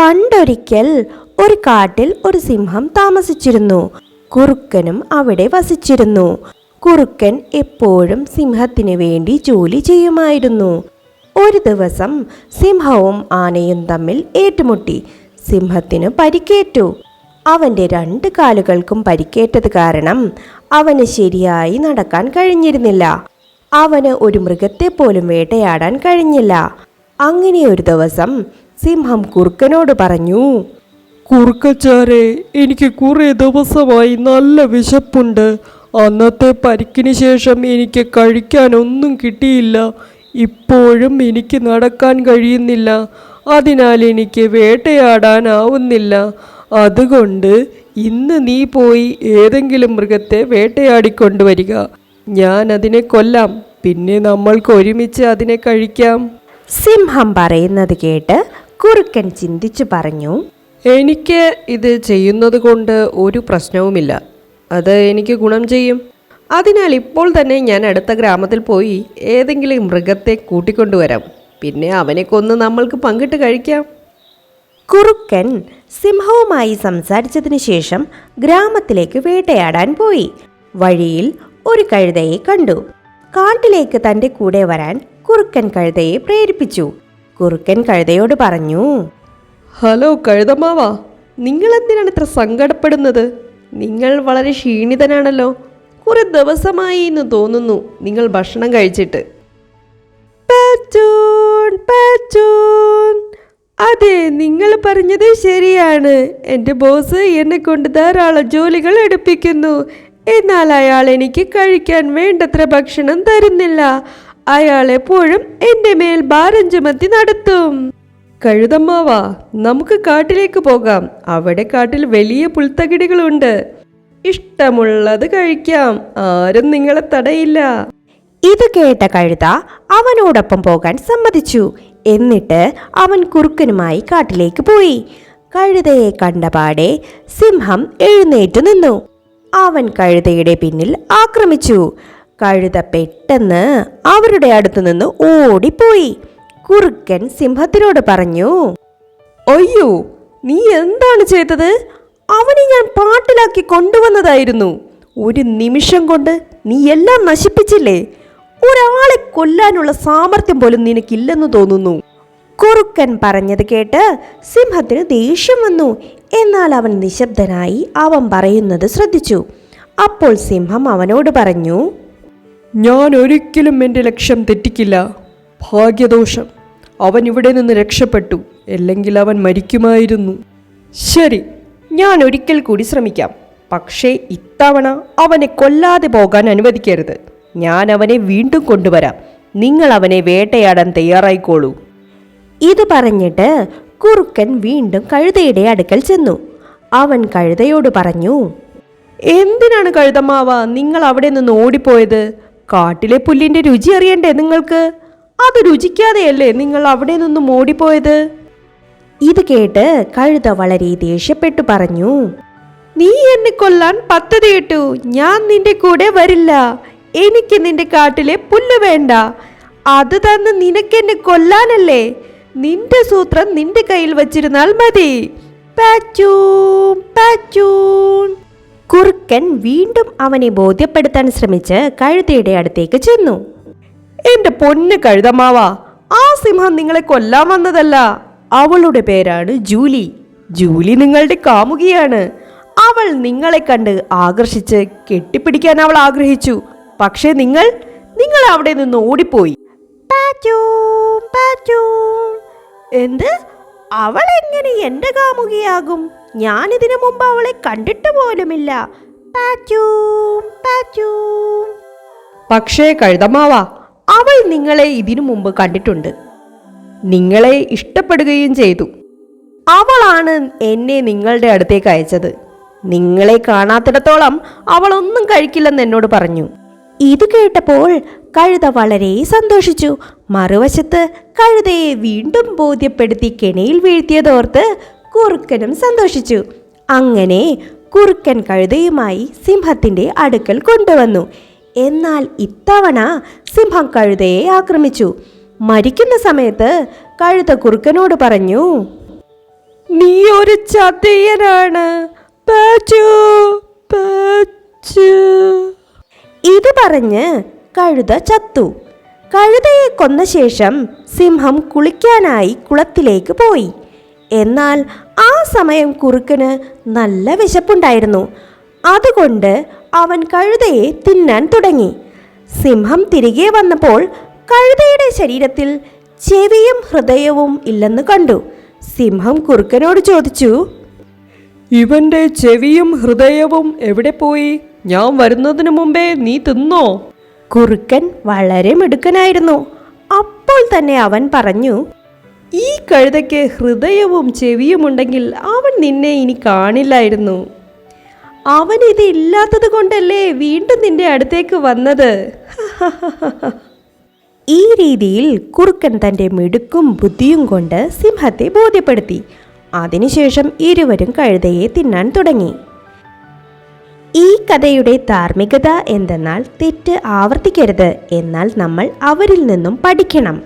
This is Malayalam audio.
പണ്ടൊരിക്കൽ ഒരു കാട്ടിൽ ഒരു സിംഹം താമസിച്ചിരുന്നു. കുറുക്കനും അവിടെ വസിച്ചിരുന്നു. കുറുക്കൻ എപ്പോഴും സിംഹത്തിന് വേണ്ടി ജോലി ചെയ്യുമായിരുന്നു. ഒരു ദിവസം സിംഹവും ആനയും തമ്മിൽ ഏറ്റുമുട്ടി. സിംഹത്തിന് പരിക്കേറ്റു. അവൻ്റെ 2 കാലുകൾക്കും പരിക്കേറ്റത് കാരണം അവന് ശരിയായി നടക്കാൻ കഴിഞ്ഞിരുന്നില്ല. അവന് ഒരു മൃഗത്തെ പോലും വേട്ടയാടാൻ കഴിഞ്ഞില്ല. അങ്ങനെ ഒരു ദിവസം സിംഹം കുറുക്കനോട് പറഞ്ഞു, കുറുക്കച്ചാരെ, എനിക്ക് കുറേ ദിവസമായി നല്ല വിശപ്പുണ്ട്. അന്നത്തെ പരിക്കിന് ശേഷം എനിക്ക് കഴിക്കാനൊന്നും കിട്ടിയില്ല. ഇപ്പോഴും എനിക്ക് നടക്കാൻ കഴിയുന്നില്ല. അതിനാൽ എനിക്ക് വേട്ടയാടാനാവുന്നില്ല. അതുകൊണ്ട് ഇന്ന് നീ പോയി ഏതെങ്കിലും മൃഗത്തെ വേട്ടയാടിക്കൊണ്ടുവരിക. ഞാൻ അതിനെ കൊല്ലാം. പിന്നെ നമ്മൾക്ക് ഒരുമിച്ച് അതിനെ കഴിക്കാം. സിംഹം പറയുന്നത് കേട്ട് കുറുക്കൻ ചിന്തിച്ചു പറഞ്ഞു, എനിക്ക് ഇത് ചെയ്യുന്നത് കൊണ്ട് ഒരു പ്രശ്നവുമില്ല. അത് എനിക്ക് ഗുണം ചെയ്യും. അതിനാൽ ഇപ്പോൾ തന്നെ ഞാൻ അടുത്ത ഗ്രാമത്തിൽ പോയി ഏതെങ്കിലും മൃഗത്തെ കൂട്ടിക്കൊണ്ടുവരാം. പിന്നെ അവനെ കൊന്ന് നമ്മൾക്ക് പങ്കിട്ട് കഴിക്കാം. കുറുക്കൻ സിംഹവുമായി സംസാരിച്ചതിന് ശേഷം ഗ്രാമത്തിലേക്ക് വേട്ടയാടാൻ പോയി. വഴിയിൽ ഒരു കഴുതയെ കണ്ടു. കാട്ടിലേക്ക് തൻ്റെ കൂടെ വരാൻ കുറുക്കൻ കഴുതയെ പ്രേരിപ്പിച്ചു. കുറുക്കൻ കഴുതയോട് പറഞ്ഞു, ഹലോ കഴുതമാവാ, നിങ്ങൾ എന്തിനാണ് ഇത്ര സങ്കടപ്പെടുന്നത്? നിങ്ങൾ വളരെ ക്ഷീണിതനാണല്ലോ. കുറെ ദിവസമായി എന്ന് തോന്നുന്നു നിങ്ങൾ ഭക്ഷണം കഴിച്ചിട്ട്. അതെ, നിങ്ങൾ പറഞ്ഞത് ശരിയാണ്. എൻ്റെ ബോസ് എന്നെ കൊണ്ട് ധാരാളം ജോലികൾ എടുപ്പിക്കുന്നു. എന്നാൽ അയാൾ എനിക്ക് കഴിക്കാൻ വേണ്ടത്ര ഭക്ഷണം തരുന്നില്ല. അയാൾ എപ്പോഴും എൻ്റെ മേൽ ഭാരം ചുമത്തി നടത്തും. കഴുതമ്മാവാ, നമുക്ക് കാട്ടിലേക്ക് പോകാം. അവിടെ കാട്ടിൽ വലിയ പുൽത്തകിടികളുണ്ട്. ഇഷ്ടമുള്ളത് കഴിക്കാം. ആരും നിങ്ങളെ തടയില്ല. ഇത് കേട്ട കഴുത അവനോടൊപ്പം പോകാൻ സമ്മതിച്ചു. എന്നിട്ട് അവൻ കുറുക്കനുമായി കാട്ടിലേക്ക് പോയി. കഴുതയെ കണ്ടപാടെ സിംഹം എഴുന്നേറ്റു നിന്നു. അവൻ കഴുതയുടെ പിന്നിൽ ആക്രമിച്ചു. കഴുത പെട്ടെന്ന് അവരുടെ അടുത്തു നിന്ന് ഓടിപ്പോയി. കുറുക്കൻ സിംഹത്തിനോട് പറഞ്ഞു, അയ്യോ, നീ എന്താണ് ചെയ്തത്? അവനെ ഞാൻ പാട്ടിലാക്കി കൊണ്ടുവന്നതായിരുന്നു. ഒരു നിമിഷം കൊണ്ട് നീ എല്ലാം നശിപ്പിച്ചില്ലേ? ഒരാളെ കൊല്ലാനുള്ള സാമർത്ഥ്യം പോലും നിനക്കില്ലെന്ന് തോന്നുന്നു. കുറുക്കൻ പറഞ്ഞത് കേട്ട് സിംഹത്തിന് ദേഷ്യം വന്നു. എന്നാൽ അവൻ നിശബ്ദനായി അവൻ പറയുന്നത് ശ്രദ്ധിച്ചു. അപ്പോൾ സിംഹം അവനോട് പറഞ്ഞു, ഞാൻ ഒരിക്കലും എൻ്റെ ലക്ഷ്യം തെറ്റിക്കില്ല. ഭാഗ്യദോഷം, അവൻ ഇവിടെ നിന്ന് രക്ഷപ്പെട്ടു. അല്ലെങ്കിൽ അവൻ മരിക്കുമായിരുന്നു. ശരി, ഞാൻ ഒരിക്കൽ കൂടി ശ്രമിക്കാം. പക്ഷേ ഇത്തവണ അവനെ കൊല്ലാതെ പോകാൻ അനുവദിക്കരുത്. ഞാൻ അവനെ വീണ്ടും കൊണ്ടുവരാം. നിങ്ങൾ അവനെ വേട്ടയാടാൻ തയ്യാറായിക്കോളൂ. ഇത് പറഞ്ഞിട്ട് കുറുക്കൻ വീണ്ടും കഴുതയുടെ അടുക്കൽ ചെന്നു. അവൻ കഴുതയോട് പറഞ്ഞു, എന്തിനാണ് കഴുതമാവ നിങ്ങൾ അവിടെ നിന്ന് ഓടിപ്പോയത്? കാട്ടിലെ പുല്ലിൻ്റെ രുചി അറിയണ്ടേ നിങ്ങൾക്ക്? അത് രുചിക്കാതെയല്ലേ നിങ്ങൾ അവിടെ നിന്നും ഓടിപ്പോയത്? ഇത് കേട്ട് കഴുത വളരെ ദേഷ്യപ്പെട്ടു പറഞ്ഞു, നീ എന്നെ കൊല്ലാൻ പദ്ധതിയിട്ടു. ഞാൻ നിന്റെ കൂടെ വരില്ല. എനിക്ക് നിന്റെ കാട്ടിലെ പുല്ല് വേണ്ട. അത് തന്ന് നിനക്കെന്നെ കൊല്ലാനല്ലേ? നിന്റെ സൂത്രം നിന്റെ കയ്യിൽ വച്ചിരുന്നാൽ മതി. പാച്ചൂൺ പാച്ചൂൺ. കുറുക്കൻ വീണ്ടും അവനെ ബോധ്യപ്പെടുത്താൻ ശ്രമിച്ച് കഴുതയുടെ അടുത്തേക്ക് ചെന്നു. എന്റെ പൊന്ന് കഴുതമാവ, ആ സിംഹം നിങ്ങളെ കൊല്ലാൻ വന്നതല്ല. അവളുടെ പേരാണ് ജൂലി. ജൂലി നിങ്ങളുടെ കാമുകിയാണ്. അവൾ നിങ്ങളെ കണ്ട് ആകർഷിച്ച് കെട്ടിപ്പിടിക്കാൻ അവൾ ആഗ്രഹിച്ചു. പക്ഷേ നിങ്ങൾ അവിടെ നിന്ന് ഓടിപ്പോയി. എന്ത്? അവൾ എങ്ങനെ എന്റെ കാമുകിയാകും? ഞാനിതിനു മുമ്പ് അവളെ കണ്ടിട്ട് പോലുമില്ല. പക്ഷേ കഴുതമാവ, അവൾ നിങ്ങളെ ഇതിനു മുമ്പ് കണ്ടിട്ടുണ്ട്. നിങ്ങളെ ഇഷ്ടപ്പെടുകയും ചെയ്തു. അവളാണ് എന്നെ നിങ്ങളുടെ അടുത്തേക്ക് അയച്ചത്. നിങ്ങളെ കാണാത്തിടത്തോളം അവളൊന്നും കഴിക്കില്ലെന്ന് എന്നോട് പറഞ്ഞു. ഇത് കേട്ടപ്പോൾ കഴുത വളരെ സന്തോഷിച്ചു. മറുവശത്ത് കഴുതയെ വീണ്ടും ബോധ്യപ്പെടുത്തി കെണിയിൽ വീഴ്ത്തിയതോർത്ത് കുറുക്കനും സന്തോഷിച്ചു. അങ്ങനെ കുറുക്കൻ കഴുതയുമായി സിംഹത്തിന്റെ അടുക്കൽ കൊണ്ടുവന്നു. എന്നാൽ ഇത്തവണ സിംഹം കഴുതയെ ആക്രമിച്ചു. മരിക്കുന്ന സമയത്ത് കഴുത കുറുക്കനോട് പറഞ്ഞു, നീ ഒരു ചതിയനാണ്. പാച്ചു, പാച്ചു. ഇത് പറഞ്ഞ് കഴുത ചത്തു. കഴുതയെ കൊന്ന ശേഷം സിംഹം കുളിക്കാനായി കുളത്തിലേക്ക് പോയി. എന്നാൽ ആ സമയം കുറുക്കന് നല്ല വിശപ്പുണ്ടായിരുന്നു. അതുകൊണ്ട് അവൻ കഴുതയെ തിന്നാൻ തുടങ്ങി. സിംഹം തിരികെ വന്നപ്പോൾ കഴുതയുടെ ശരീരത്തിൽ ചെവിയും ഹൃദയവും ഇല്ലെന്ന് കണ്ടു. സിംഹം കുറുക്കനോട് ചോദിച്ചു, ഇവന്റെ ചെവിയും ഹൃദയവും എവിടെ പോയി? ഞാൻ വരുന്നതിന് മുമ്പേ നീ തിന്നോ? കുറുക്കൻ വളരെ മിടുക്കനായിരുന്നു. അപ്പോൾ തന്നെ അവൻ പറഞ്ഞു, ഈ കഴുതയ്ക്ക് ഹൃദയവും ചെവിയും ഉണ്ടെങ്കിൽ അവൻ നിന്നെ ഇനി കാണില്ലായിരുന്നു. അവൻ ഇത് ഇല്ലാത്തത് കൊണ്ടല്ലേ വീണ്ടും നിന്റെ അടുത്തേക്ക് വന്നത്. ഈ രീതിയിൽ കുറുക്കൻ തൻ്റെ മിടുക്കും ബുദ്ധിയും കൊണ്ട് സിംഹത്തെ ബോധ്യപ്പെടുത്തി. അതിനുശേഷം ഇരുവരും കഴുതയെ തിന്നാൻ തുടങ്ങി. ഈ കഥയുടെ ധാർമ്മികത എന്തെന്നാൽ തെറ്റ് ആവർത്തിക്കരുത്, എന്നാൽ നമ്മൾ അവരിൽ നിന്നും പഠിക്കണം.